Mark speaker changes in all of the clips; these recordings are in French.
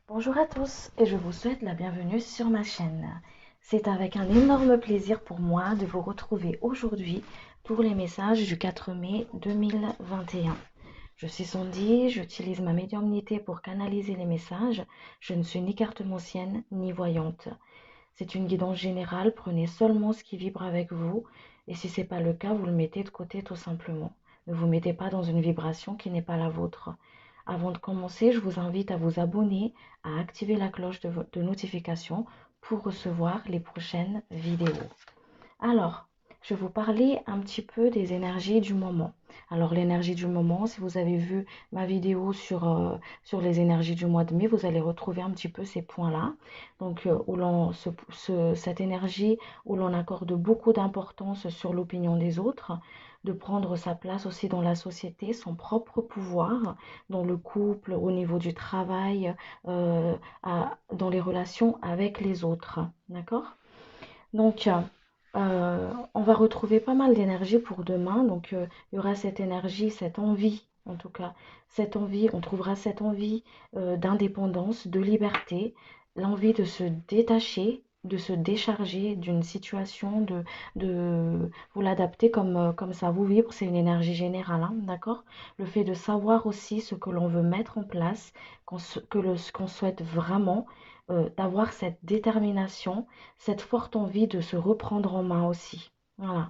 Speaker 1: Bonjour à tous et je vous souhaite la bienvenue sur ma chaîne. C'est avec un énorme plaisir pour moi de vous retrouver aujourd'hui pour les messages du 4 mai 2021. Je suis Sandy, j'utilise ma médiumnité pour canaliser les messages. Je ne suis ni cartomancienne ni voyante. C'est une guidance générale, prenez seulement ce qui vibre avec vous et si ce n'est pas le cas, vous le mettez de côté tout simplement. Ne vous mettez pas dans une vibration qui n'est pas la vôtre. Avant de commencer, je vous invite à vous abonner, à activer la cloche de notification pour recevoir les prochaines vidéos. Alors, je vais vous parler un petit peu des énergies du moment. Alors, l'énergie du moment, si vous avez vu ma vidéo sur les énergies du mois de mai, vous allez retrouver un petit peu ces points-là. Donc, cette énergie où l'on accorde beaucoup d'importance sur l'opinion des autres, de prendre sa place aussi dans la société, son propre pouvoir, dans le couple, au niveau du travail, dans les relations avec les autres. D'accord? Donc, on va retrouver pas mal d'énergie pour demain. Donc, il y aura cette énergie, cette envie, en tout cas, cette envie, on trouvera cette envie d'indépendance, de liberté, l'envie de se détacher, de se décharger d'une situation, de vous l'adapter comme ça vous vibre. C'est une énergie générale, hein, d'accord? Le fait de savoir aussi ce que l'on veut mettre en place, ce qu'on souhaite vraiment, d'avoir cette détermination, cette forte envie de se reprendre en main aussi. Voilà.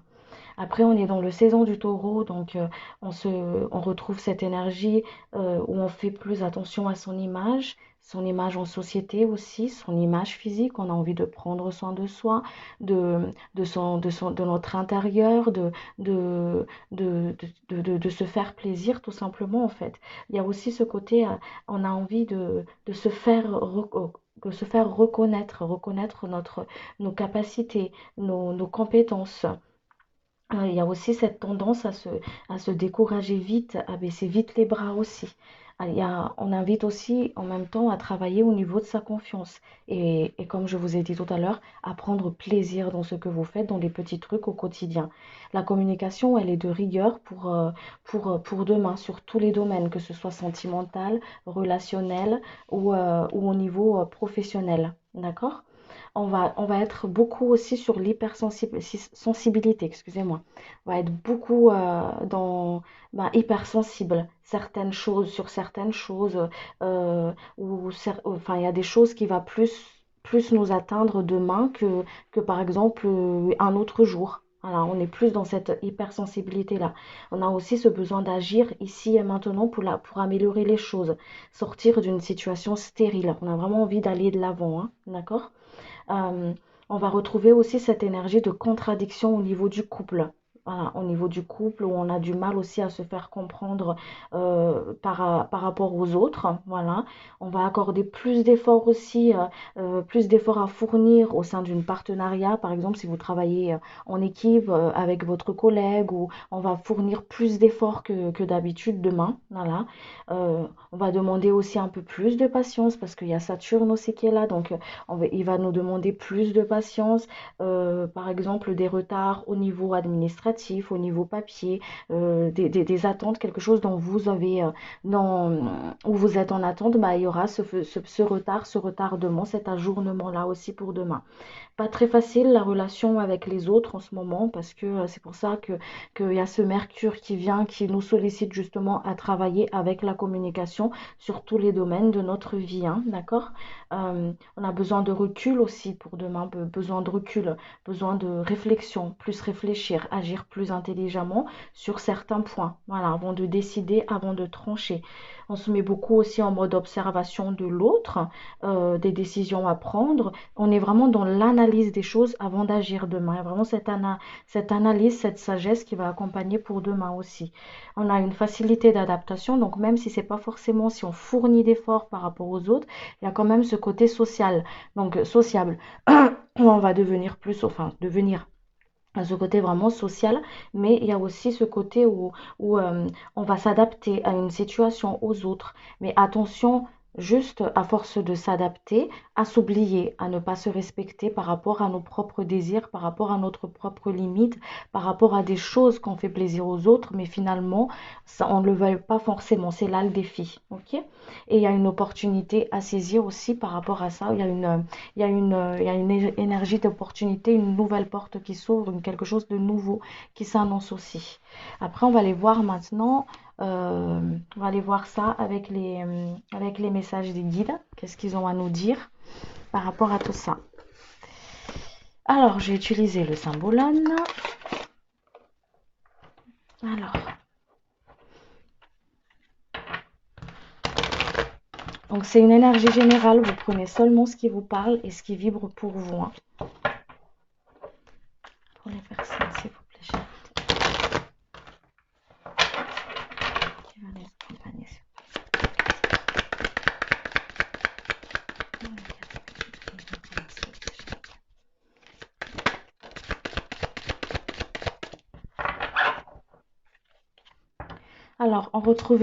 Speaker 1: Après, on est dans le saison du taureau, donc on retrouve cette énergie où on fait plus attention à son image en société aussi, son image physique. On a envie de prendre soin de soi, de notre intérieur, de se faire plaisir tout simplement en fait. Il y a aussi ce côté, on a envie de se faire reconnaître nos capacités, nos compétences. Il y a aussi cette tendance à se décourager vite, à baisser vite les bras aussi. On invite aussi en même temps à travailler au niveau de sa confiance. Et comme je vous ai dit tout à l'heure, à prendre plaisir dans ce que vous faites, dans les petits trucs au quotidien. La communication, elle est de rigueur pour demain, sur tous les domaines, que ce soit sentimental, relationnel ou au niveau professionnel. D'accord? On va être beaucoup aussi sur l'hypersensibilité, excusez-moi. On va être beaucoup hypersensible sur certaines choses, enfin, il y a des choses qui vont plus nous atteindre demain que par exemple un autre jour. Voilà, on est plus dans cette hypersensibilité-là. On a aussi ce besoin d'agir ici et maintenant pour améliorer les choses, sortir d'une situation stérile. On a vraiment envie d'aller de l'avant, hein, d'accord? Euh, on va retrouver aussi cette énergie de contradiction au niveau du couple. Voilà, au niveau du couple où on a du mal aussi à se faire comprendre par rapport aux autres. Voilà, on va accorder plus d'efforts aussi, plus d'efforts à fournir au sein d'une partenariat. Par exemple, si vous travaillez en équipe avec votre collègue, ou on va fournir plus d'efforts que d'habitude demain. Voilà, on va demander aussi un peu plus de patience parce qu'il y a Saturne aussi qui est là, donc il va nous demander plus de patience, par exemple des retards au niveau administratif, au niveau papier, des attentes, quelque chose dont vous avez, où vous êtes en attente, bah, il y aura ce retard, ce retardement, cet ajournement-là aussi pour demain. Pas très facile la relation avec les autres en ce moment parce que c'est pour ça qu'il y a ce Mercure qui vient, qui nous sollicite justement à travailler avec la communication sur tous les domaines de notre vie, hein, d'accord? On a besoin de recul aussi pour demain, besoin de recul, besoin de réflexion, plus réfléchir, agir plus intelligemment sur certains points, voilà, avant de décider, avant de trancher. On se met beaucoup aussi en mode observation de l'autre, des décisions à prendre. On est vraiment dans l'analyse des choses avant d'agir demain. Il y a vraiment cette analyse, cette sagesse qui va accompagner pour demain aussi. On a une facilité d'adaptation, donc même si c'est pas forcément si on fournit d'efforts par rapport aux autres, il y a quand même ce côté social, donc sociable. On va devenir plus, enfin devenir à ce côté vraiment social, mais il y a aussi ce côté où on va s'adapter à une situation, aux autres. Mais attention, juste à force de s'adapter, à s'oublier, à ne pas se respecter par rapport à nos propres désirs, par rapport à notre propre limite, par rapport à des choses qu'on fait plaisir aux autres, mais finalement, ça, on ne le veut pas forcément. C'est là le défi, ok? Et il y a une opportunité à saisir aussi par rapport à ça. Il y a une énergie d'opportunité, une nouvelle porte qui s'ouvre, quelque chose de nouveau qui s'annonce aussi. Après, on va aller voir maintenant, on va aller voir ça avec les messages des guides. Qu'est-ce qu'ils ont à nous dire par rapport à tout ça? Alors, j'ai utilisé le symbolone. Alors, donc c'est une énergie générale. Vous prenez seulement ce qui vous parle et ce qui vibre pour vous, hein. Pour les personnes, s'il vous plaît, qui va les accompagner. Alors, on retrouve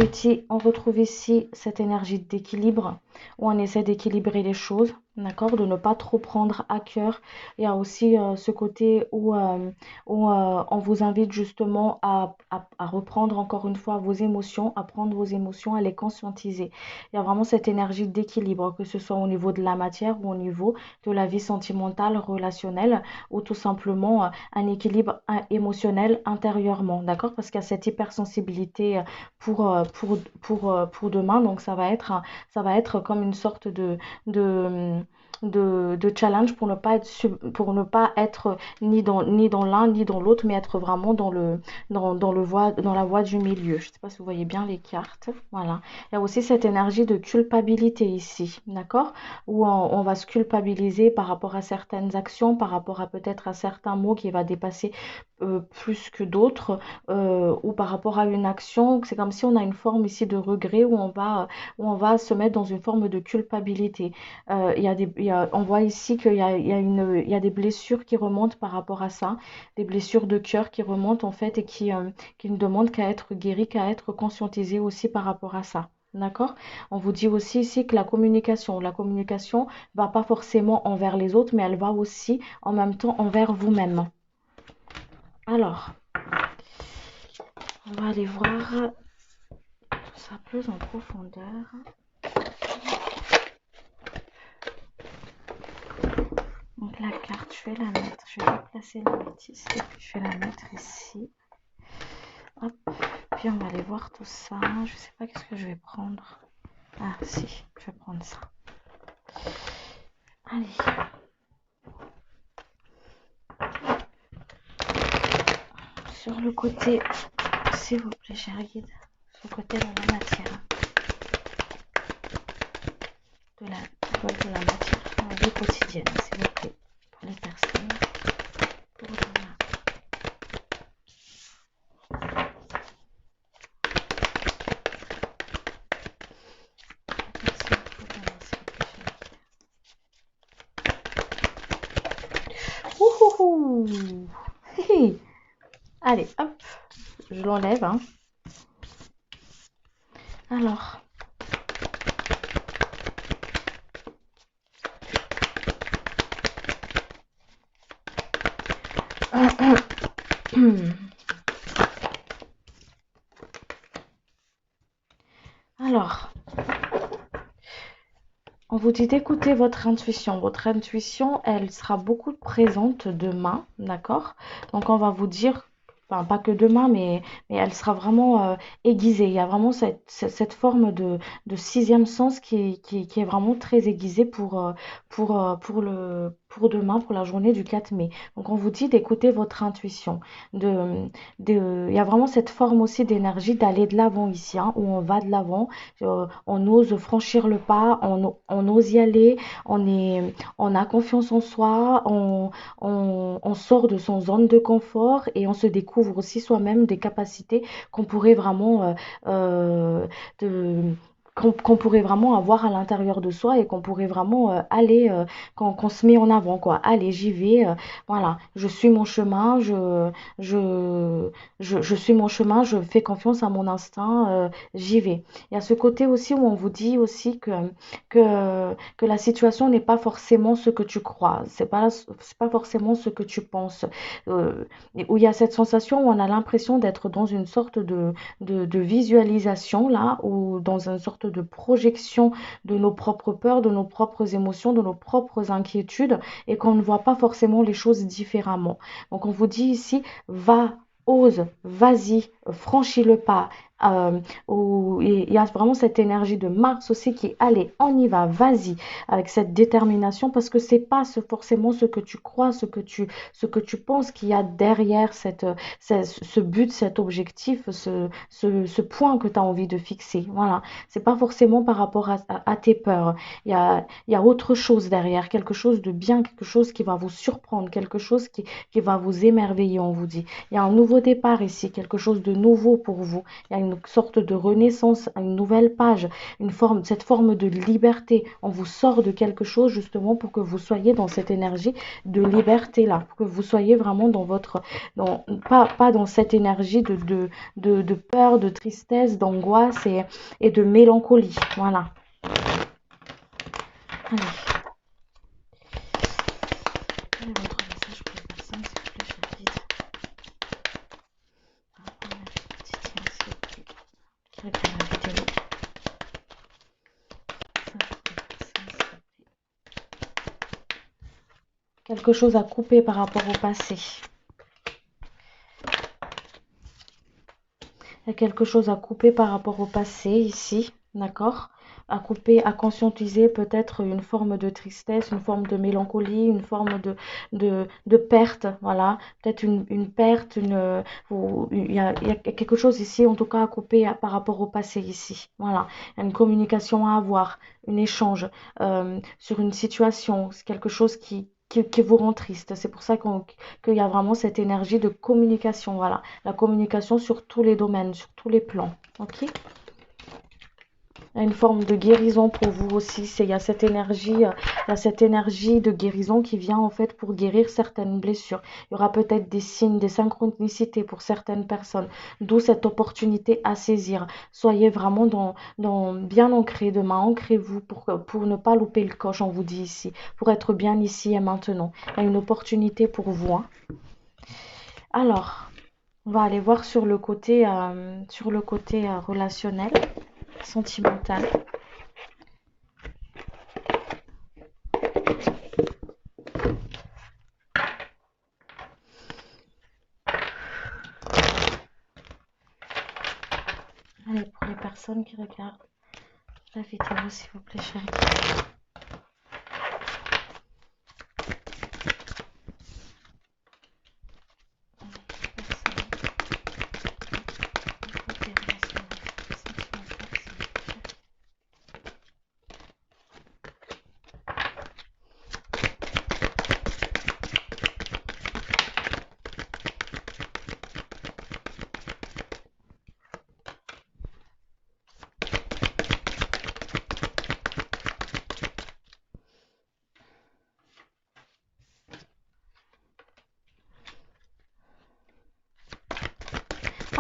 Speaker 1: ici cette énergie d'équilibre où on essaie d'équilibrer les choses, d'accord, de ne pas trop prendre à cœur. Il y a aussi ce côté où on vous invite justement à reprendre encore une fois vos émotions, à prendre vos émotions, à les conscientiser. Il y a vraiment cette énergie d'équilibre, que ce soit au niveau de la matière ou au niveau de la vie sentimentale, relationnelle, ou tout simplement un équilibre émotionnel intérieurement, d'accord? Parce qu'il y a cette hypersensibilité pour demain. Donc ça va être comme une sorte de, de challenge pour ne pas être, pour ne pas être ni dans l'un ni dans l'autre, mais être vraiment dans la voie du milieu. Je ne sais pas si vous voyez bien les cartes. Voilà. Il y a aussi cette énergie de culpabilité ici, d'accord? Où on va se culpabiliser par rapport à certaines actions, par rapport à peut-être à certains mots qui va dépasser plus que d'autres, ou par rapport à une action. C'est comme si on a une forme ici de regret où on va se mettre dans une forme de culpabilité. On voit ici il y a des blessures qui remontent par rapport à ça, des blessures de cœur qui remontent en fait et qui ne demandent qu'à être guéries, qu'à être conscientisées aussi par rapport à ça. D'accord? On vous dit aussi ici que la communication va pas forcément envers les autres, mais elle va aussi en même temps envers vous-même. Alors, on va aller voir ça plus en profondeur. Donc la carte, je vais la mettre, je vais déplacer la métisse et puis je vais la mettre ici. Hop, puis on va aller voir tout ça. Je sais pas qu'est-ce que je vais prendre. Ah si, je vais prendre ça. Allez. Sur le côté, s'il vous plaît, cher guide, sur le côté de la matière. De la matière dans la vie quotidienne, s'il vous plaît, pour les personnes. Pour demain. Ouhouhou. Allez, hop, je l'enlève, hein. Alors, alors, on vous dit d'écouter votre intuition. Votre intuition, elle sera beaucoup présente demain, d'accord? Donc, on va vous dire, enfin, pas que demain, mais elle sera vraiment aiguisée. Il y a vraiment cette forme de sixième sens qui est vraiment très aiguisée pour demain, pour la journée du 4 mai. Donc, on vous dit d'écouter votre intuition. Il y a vraiment cette forme aussi d'énergie d'aller de l'avant ici, hein, où on va de l'avant, on ose franchir le pas, on ose y aller, on a confiance en soi, on sort de son zone de confort et on se découvre aussi soi-même des capacités qu'on pourrait vraiment de, qu'on pourrait vraiment avoir à l'intérieur de soi et qu'on pourrait vraiment aller, qu'on se met en avant, quoi. Allez, j'y vais, voilà, je suis mon chemin, je, je suis mon chemin, je fais confiance à mon instinct, j'y vais. Il y a ce côté aussi où on vous dit aussi que la situation n'est pas forcément ce que tu crois, c'est pas forcément ce que tu penses. Euh, où il y a cette sensation où on a l'impression d'être dans une sorte de visualisation là, ou dans une sorte de projection de nos propres peurs, de nos propres émotions, de nos propres inquiétudes, et qu'on ne voit pas forcément les choses différemment. Donc on vous dit ici, va, ose, vas-y, franchis le pas. Il y a vraiment cette énergie de Mars aussi qui est allez, on y va, vas-y, avec cette détermination, parce que c'est pas forcément ce que tu crois, ce que tu penses qu'il y a derrière ce but, cet objectif, ce point que tu as envie de fixer. Voilà, c'est pas forcément par rapport à tes peurs. Il y a autre chose derrière, quelque chose de bien, quelque chose qui va vous surprendre, quelque chose qui va vous émerveiller, on vous dit. Il y a un nouveau départ ici, quelque chose de nouveau pour vous. Il y a une sorte de renaissance, une nouvelle page, cette forme de liberté. On vous sort de quelque chose justement pour que vous soyez dans cette énergie de liberté là, pour que vous soyez vraiment dans pas dans cette énergie de peur, de tristesse, d'angoisse et de mélancolie. Voilà. Allez. Quel est votre message pour les personnes, s'il vous plaît, je le guide. Par rapport à la vie quotidienne, s'il vous plaît. Qui regarde la vidéo. Message pour les personnes, s'il vous plaît. Quelque chose à couper par rapport au passé. Il y a quelque chose à couper par rapport au passé ici, d'accord? À couper, à conscientiser peut-être une forme de tristesse, une forme de mélancolie, une forme de perte, voilà. Peut-être une perte, il y a quelque chose ici, en tout cas, à couper par rapport au passé ici. Voilà. Il y a une communication à avoir, un échange sur une situation, c'est quelque chose qui vous rend triste. C'est pour ça qu'il y a vraiment cette énergie de communication, voilà. La communication sur tous les domaines, sur tous les plans. Ok? Il y a une forme de guérison pour vous aussi. Il y a cette énergie de guérison qui vient en fait pour guérir certaines blessures. Il y aura peut-être des signes, des synchronicités pour certaines personnes. D'où cette opportunité à saisir. Soyez vraiment bien ancré demain. Ancrez-vous pour ne pas louper le coche, on vous dit ici. Pour être bien ici et maintenant. Il y a une opportunité pour vous. Hein. Alors, on va aller voir sur le côté relationnel, sentimental. Allez, pour les personnes qui regardent la vidéo, s'il vous plaît, chérie.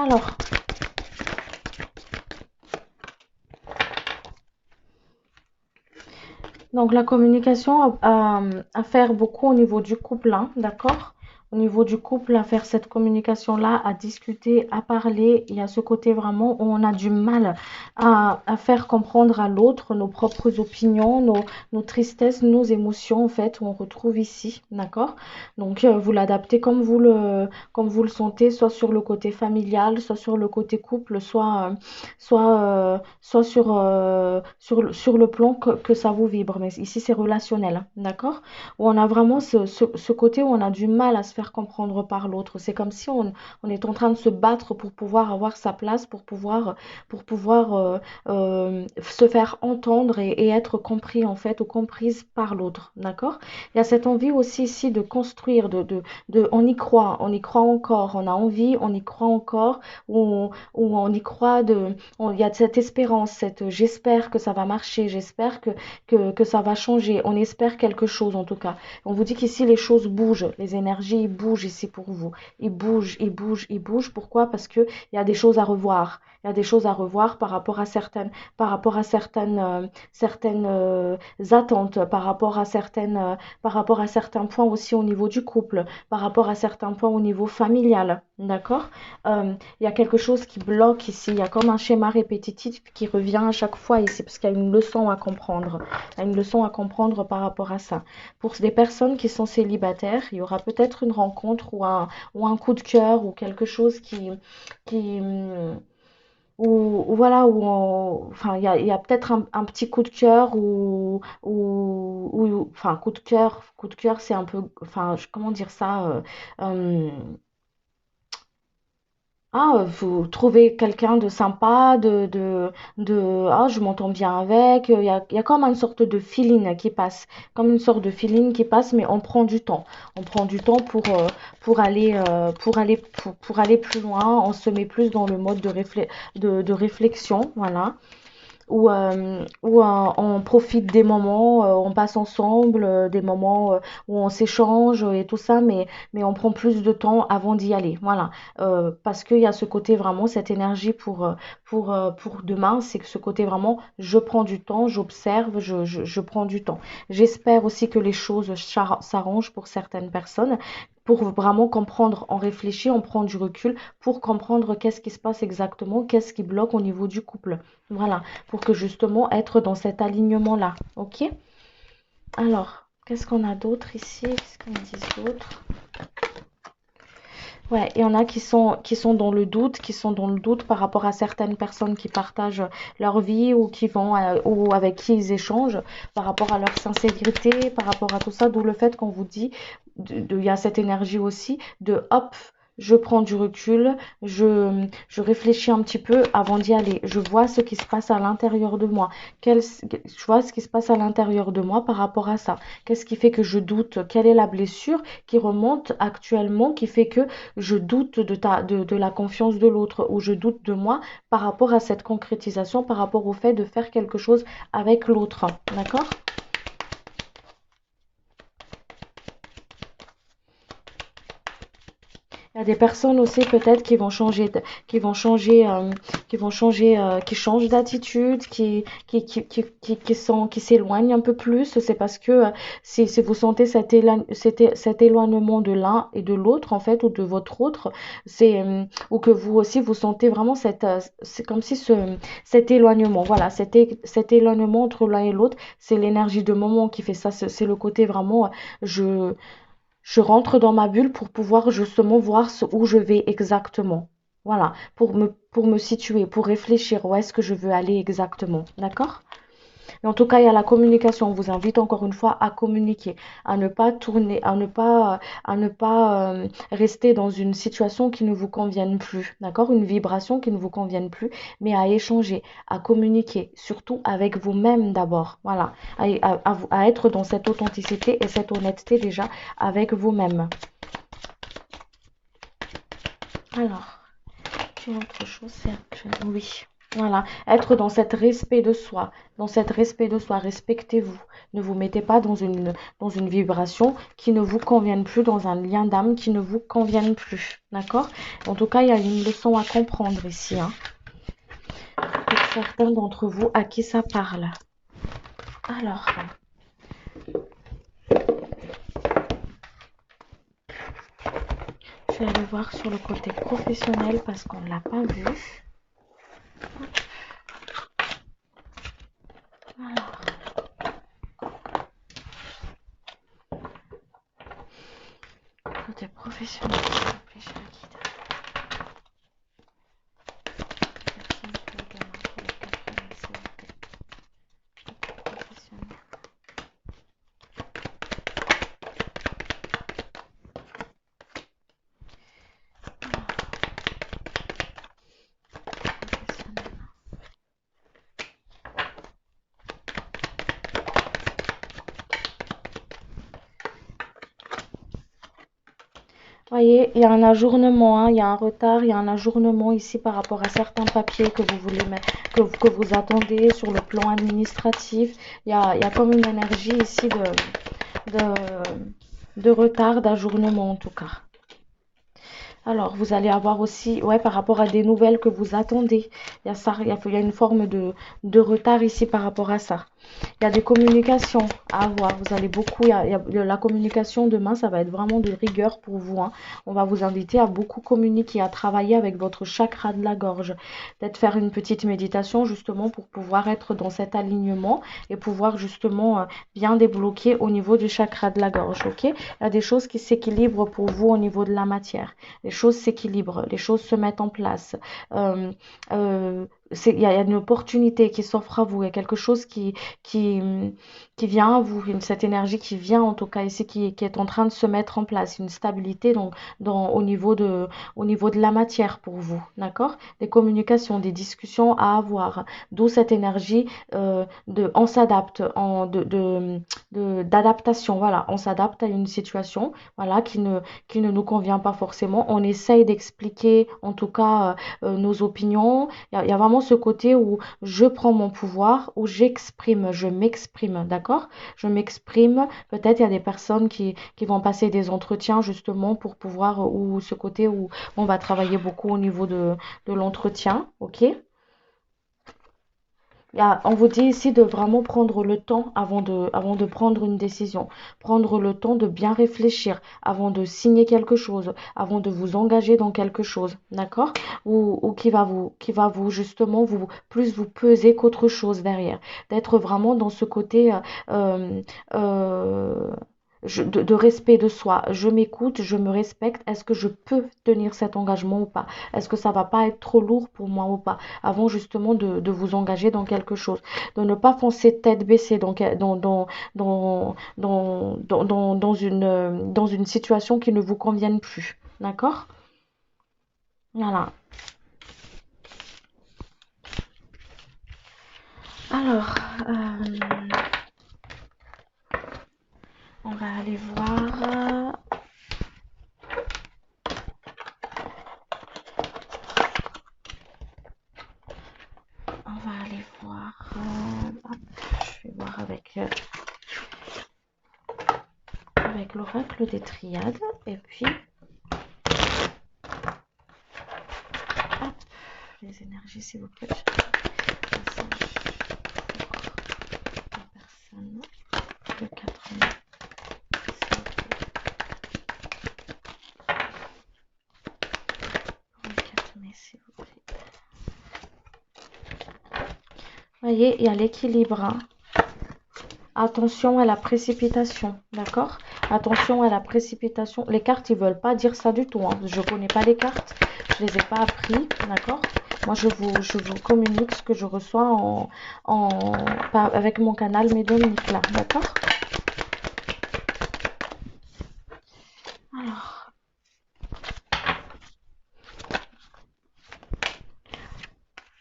Speaker 1: Alors, donc la communication à faire beaucoup au niveau du couple, hein, d'accord? Au niveau du couple, à faire cette communication-là, à discuter, à parler. Il y a ce côté vraiment où on a du mal à faire comprendre à l'autre nos propres opinions, nos tristesses, nos émotions, en fait, on retrouve ici, d'accord? Donc, vous l'adaptez comme vous le sentez, soit sur le côté familial, soit sur le côté couple, soit sur le plan que ça vous vibre. Mais ici, c'est relationnel, hein, d'accord? Où on a vraiment ce côté où on a du mal à se faire comprendre par l'autre. C'est comme si on est en train de se battre pour pouvoir avoir sa place, pour pouvoir se faire entendre et être compris en fait ou comprise par l'autre. D'accord? Il y a cette envie aussi ici de construire, on y croit encore, on a envie, on y croit encore, ou on y croit il y a cette espérance, j'espère que ça va marcher, j'espère que ça va changer, on espère quelque chose en tout cas. On vous dit qu'ici les choses bougent, les énergies ils bougent ici pour vous, ils bougent, ils bougent, ils bougent. Pourquoi? Parce que il y a des choses à revoir. Il y a des choses à revoir par rapport à certaines attentes, par rapport à certains points aussi au niveau du couple, par rapport à certains points au niveau familial, d'accord? Il y a quelque chose qui bloque ici, il y a comme un schéma répétitif qui revient à chaque fois ici, parce qu'il y a une leçon à comprendre, il y a une leçon à comprendre par rapport à ça. Pour des personnes qui sont célibataires, il y aura peut-être une rencontre ou un coup de cœur ou quelque chose qui, voilà, enfin, il y a peut-être un petit coup de cœur enfin, coup de cœur, c'est un peu, enfin, comment dire ça, vous trouvez quelqu'un de sympa, je m'entends bien avec. Il y a comme une sorte de feeling qui passe, comme une sorte de feeling qui passe, mais on prend du temps. On prend du temps pour aller plus loin. On se met plus dans le mode de réflexion, voilà où on profite des moments, on passe ensemble, des moments où on s'échange et tout ça, mais on prend plus de temps avant d'y aller. Voilà. Parce qu'il y a ce côté vraiment, cette énergie pour demain, c'est que ce côté vraiment, je prends du temps, j'observe, je prends du temps. J'espère aussi que les choses s'arrangent pour certaines personnes. Pour vraiment comprendre, on réfléchit, on prend du recul pour comprendre qu'est-ce qui se passe exactement, qu'est-ce qui bloque au niveau du couple. Voilà, pour que justement être dans cet alignement-là. Ok? Alors, qu'est-ce qu'on a d'autre ici? Qu'est-ce qu'on dit d'autre? Ouais, il y en a qui sont dans le doute, qui sont dans le doute par rapport à certaines personnes qui partagent leur vie ou qui vont ou avec qui ils échangent par rapport à leur sincérité, par rapport à tout ça, d'où le fait qu'on vous dit, il y a cette énergie aussi de hop, je prends du recul, je réfléchis un petit peu avant d'y aller. Je vois ce qui se passe à l'intérieur de moi. Je vois ce qui se passe à l'intérieur de moi par rapport à ça. Qu'est-ce qui fait que je doute? Quelle est la blessure qui remonte actuellement, qui fait que je doute de la confiance de l'autre ou je doute de moi par rapport à cette concrétisation, par rapport au fait de faire quelque chose avec l'autre. D'accord? Il y a des personnes aussi peut-être qui changent d'attitude, qui s'éloignent un peu plus. C'est parce que si vous sentez cet éloignement de l'un et de l'autre, en fait, ou de votre autre, ou que vous aussi vous sentez vraiment c'est comme si cet éloignement, voilà, cet éloignement entre l'un et l'autre, c'est l'énergie de moment qui fait ça. C'est le côté vraiment, je je rentre dans ma bulle pour pouvoir justement voir où je vais exactement. Voilà, pour me situer, pour réfléchir où est-ce que je veux aller exactement. D'accord? Mais en tout cas, il y a la communication. On vous invite encore une fois à communiquer, à ne pas tourner, à ne pas rester dans une situation qui ne vous convienne plus, d'accord? Une vibration qui ne vous convienne plus, mais à échanger, à communiquer, surtout avec vous-même d'abord. Voilà, à être dans cette authenticité et cette honnêteté déjà avec vous-même. Alors, quelle autre chose c'est actuellement? Oui. Voilà, être dans cet respect de soi, respectez-vous. Ne vous mettez pas dans une vibration qui ne vous convienne plus, dans un lien d'âme qui ne vous convienne plus. D'accord? En tout cas, il y a une leçon à comprendre ici, hein, pour certains d'entre vous à qui ça parle. Alors, je vais aller voir sur le côté professionnel parce qu'on ne l'a pas vu. Alors, côté professionnel, réfléchir à qui Voyez, il y a un ajournement, hein, il y a un retard, il y a un ajournement ici par rapport à certains papiers que vous voulez mettre, que vous attendez sur le plan administratif. Il y a comme une énergie ici de, de retard, d'ajournement en tout cas. Alors, vous allez avoir aussi, ouais, par rapport à des nouvelles que vous attendez. Il y a ça, il y a une forme de retard ici par rapport à ça. Il y a des communications à avoir. Vous allez beaucoup, il y a la communication demain, ça va être vraiment de rigueur pour vous, hein. On va vous inviter à beaucoup communiquer, à travailler avec votre chakra de la gorge. Peut-être faire une petite méditation justement pour pouvoir être dans cet alignement et pouvoir justement bien débloquer au niveau du chakra de la gorge, ok? Il y a des choses qui s'équilibrent pour vous au niveau de la matière. Les choses s'équilibrent, les choses se mettent en place. Euh, il y a une opportunité qui s'offre à vous, il y a quelque chose qui, qui vient à vous, cette énergie qui vient en tout cas ici, qui est en train de se mettre en place, une stabilité donc, au niveau de la matière pour vous, d'accord? Des communications, des discussions à avoir, d'où cette énergie on s'adapte, d'adaptation, voilà, on s'adapte à une situation, voilà, qui ne nous convient pas forcément. On essaye d'expliquer, en tout cas, nos opinions. Il y a vraiment ce côté où je prends mon pouvoir, où j'exprime, je m'exprime, d'accord? Je m'exprime. Peut-être il y a des personnes qui vont passer des entretiens justement pour pouvoir, ou ce côté où on va travailler beaucoup au niveau de l'entretien, ok? On vous dit ici de vraiment prendre le temps avant de prendre une décision. Prendre le temps de bien réfléchir avant de signer quelque chose, avant de vous engager dans quelque chose, d'accord? Ou qui va vous justement plus vous peser qu'autre chose derrière. D'être vraiment dans ce côté euh, euh, de respect de soi. Je m'écoute, je me respecte. Est-ce que je peux tenir cet engagement ou pas? Est-ce que ça va pas être trop lourd pour moi ou pas? Avant justement de vous engager dans quelque chose. De ne pas foncer tête baissée dans une situation qui ne vous convienne plus. D'accord? Voilà. Alors, on va aller voir. On va aller voir. Hop, je vais voir avec l'oracle des triades. Et puis, hop, les énergies, s'il vous plaît. Message pour la personne. Le 4 mai. Le 4 mai, s'il vous plaît. Vous voyez, il y a l'équilibre, hein. Attention à la précipitation, d'accord? Attention à la précipitation. Les cartes, ils veulent pas dire ça du tout, hein. Je connais pas les cartes, je les ai pas appris, d'accord? Moi, je vous communique ce que je reçois avec mon canal médiumnique, là, d'accord? Alors,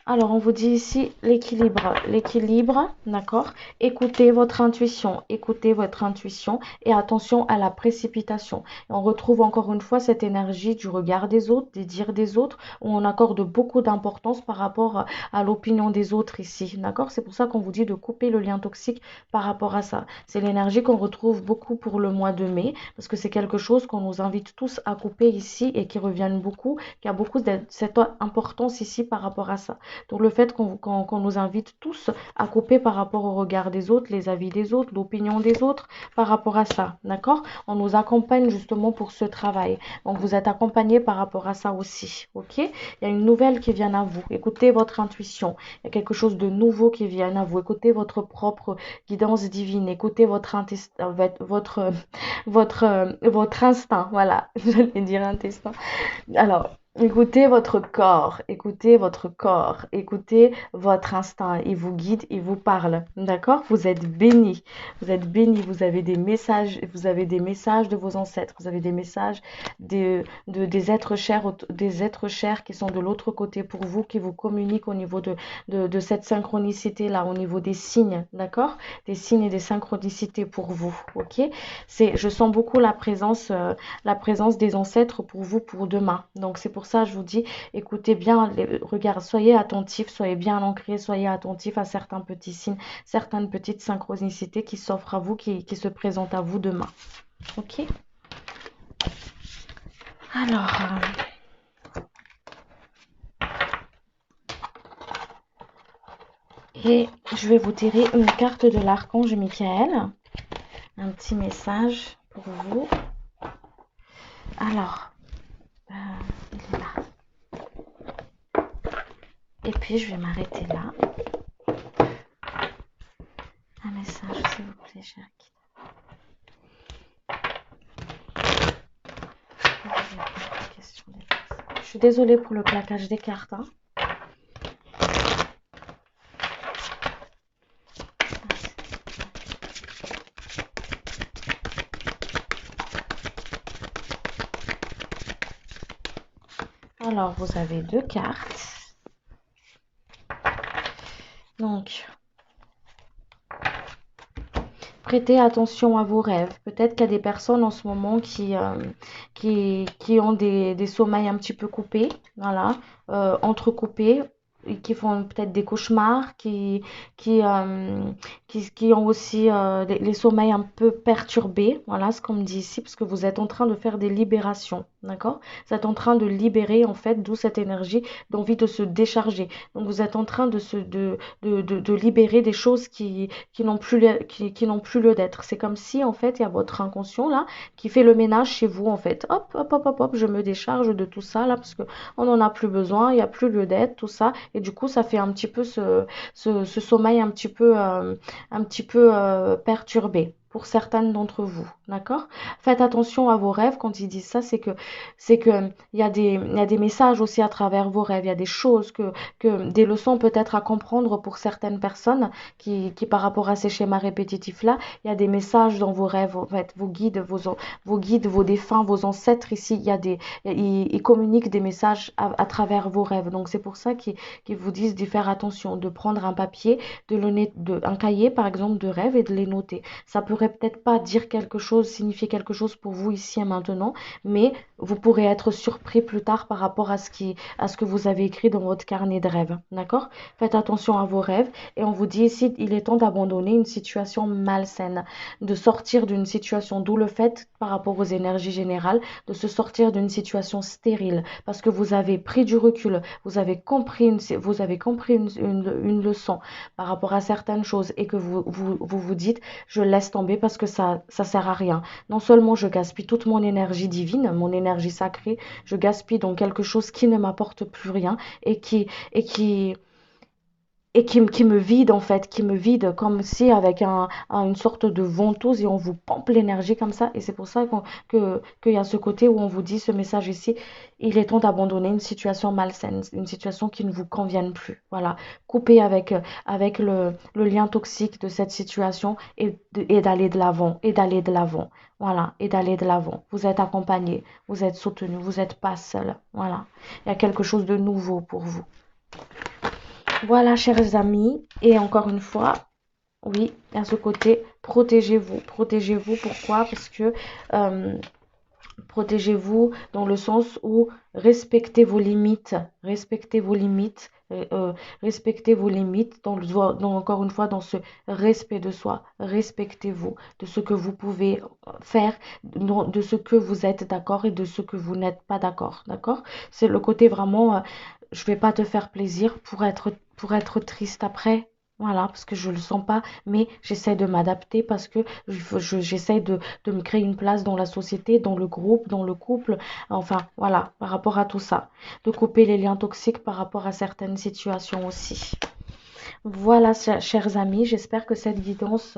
Speaker 1: Alors, on vous dit ici l'équilibre. L'équilibre, d'accord? Écoutez votre intuition et attention à la précipitation. Et on retrouve encore une fois cette énergie du regard des autres, des dires des autres, où on accorde beaucoup d'importance par rapport à l'opinion des autres ici, d'accord? C'est pour ça qu'on vous dit de couper le lien toxique par rapport à ça. C'est l'énergie qu'on retrouve beaucoup pour le mois de mai, parce que c'est quelque chose qu'on nous invite tous à couper ici et qui reviennent beaucoup, qui a beaucoup de cette importance ici par rapport à ça. Donc le fait qu'on nous invite tous à couper par rapport au regard des autres, les avis des autres, l'opinion des autres, par rapport à ça, d'accord? On nous accompagne justement pour ce travail. Donc vous êtes accompagné par rapport à ça aussi, ok? Il y a une nouvelle qui vient à vous. Écoutez votre intuition. Il y a quelque chose de nouveau qui vient à vous. Écoutez votre propre guidance divine. Écoutez votre instinct. Voilà, j'allais dire intestin. Alors, écoutez votre corps, écoutez votre instinct. Il vous guide, il vous parle. D'accord? Vous êtes béni. Vous êtes béni. Vous avez des messages de vos ancêtres. Vous avez des messages des êtres chers qui sont de l'autre côté pour vous, qui vous communiquent au niveau de cette synchronicité-là, au niveau des signes. D'accord? Des signes et des synchronicités pour vous. Ok? Je sens beaucoup la présence des ancêtres pour vous pour demain. Donc c'est pour ça que je vous dis, écoutez bien, regarde, soyez attentifs, soyez bien ancrés, soyez attentifs à certains petits signes, certaines petites synchronicités qui s'offrent à vous, qui se présentent à vous demain. Ok? Alors, et je vais vous tirer une carte de l'archange Michael, un petit message pour vous. Alors, il est là. Et puis je vais m'arrêter là. Un message, s'il vous plaît, cher guide. Je suis désolée pour le claquage des cartes. Hein. Alors, vous avez deux cartes. Donc, prêtez attention à vos rêves. Peut-être qu'il y a des personnes en ce moment qui ont des sommeils un petit peu coupés, voilà, entrecoupés, et qui font peut-être des cauchemars, qui, euh, qui ont aussi les sommeils un peu perturbés, voilà ce qu'on me dit ici, parce que vous êtes en train de faire des libérations, d'accord? Vous êtes en train de libérer, en fait, d'où cette énergie d'envie de se décharger. Donc, vous êtes en train de libérer des choses qui n'ont plus, qui n'ont plus lieu d'être. C'est comme si, en fait, il y a votre inconscient, là, qui fait le ménage chez vous, en fait. Hop, hop, hop, hop, hop, je me décharge de tout ça, là, parce que on n'en a plus besoin, il n'y a plus lieu d'être, tout ça. Et du coup, ça fait un petit peu ce sommeil un petit peu perturbé pour certaines d'entre vous, d'accord? Faites attention à vos rêves quand ils disent ça, c'est que il y a des messages aussi à travers vos rêves, il y a des choses des leçons peut-être à comprendre pour certaines personnes qui par rapport à ces schémas répétitifs-là, il y a des messages dans vos rêves, en fait, vos guides, vos défunts, vos ancêtres ici, ils communiquent des messages à travers vos rêves. Donc c'est pour ça qu'ils vous disent de faire attention, de prendre un papier, un cahier par exemple de rêves et de les noter. Ça pourrait peut-être pas dire quelque chose, signifier quelque chose pour vous ici et maintenant, mais vous pourrez être surpris plus tard par rapport à ce que vous avez écrit dans votre carnet de rêves. D'accord? Faites attention à vos rêves et on vous dit ici, il est temps d'abandonner une situation malsaine, de sortir d'une situation, d'où le fait par rapport aux énergies générales, de se sortir d'une situation stérile parce que vous avez pris du recul, vous avez compris une leçon par rapport à certaines choses et que vous dites, je laisse tomber parce que ça sert à rien. Non seulement je gaspille toute mon énergie divine, mon énergie sacrée, je gaspille dans quelque chose qui ne m'apporte plus rien et qui me vide en fait, qui me vide comme si avec une sorte de ventouse et on vous pompe l'énergie comme ça. Et c'est pour ça qu'il y a ce côté où on vous dit ce message ici, il est temps d'abandonner une situation malsaine, une situation qui ne vous convienne plus. Voilà, couper avec le lien toxique de cette situation et d'aller de l'avant, et d'aller de l'avant. Voilà, et d'aller de l'avant. Vous êtes accompagné, vous êtes soutenu, vous n'êtes pas seul. Voilà, il y a quelque chose de nouveau pour vous. Voilà, chers amis, et encore une fois, oui, à ce côté, protégez-vous. Protégez-vous, pourquoi? Parce que euh, protégez-vous dans le sens où respectez vos limites, respectez vos limites, encore une fois, dans ce respect de soi, respectez-vous de ce que vous pouvez faire, de ce que vous êtes d'accord et de ce que vous n'êtes pas d'accord, d'accord? C'est le côté vraiment, je vais pas te faire plaisir pour être triste après. Voilà, parce que je le sens pas, mais j'essaie de m'adapter parce que j'essaie de me créer une place dans la société, dans le groupe, dans le couple, enfin voilà, par rapport à tout ça. De couper les liens toxiques par rapport à certaines situations aussi. Voilà, chers amis, j'espère que cette guidance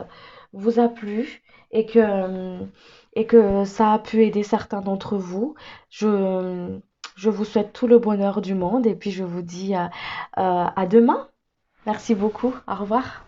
Speaker 1: vous a plu et que ça a pu aider certains d'entre vous. Je, je vous souhaite tout le bonheur du monde et puis je vous dis à demain. Merci beaucoup. Au revoir.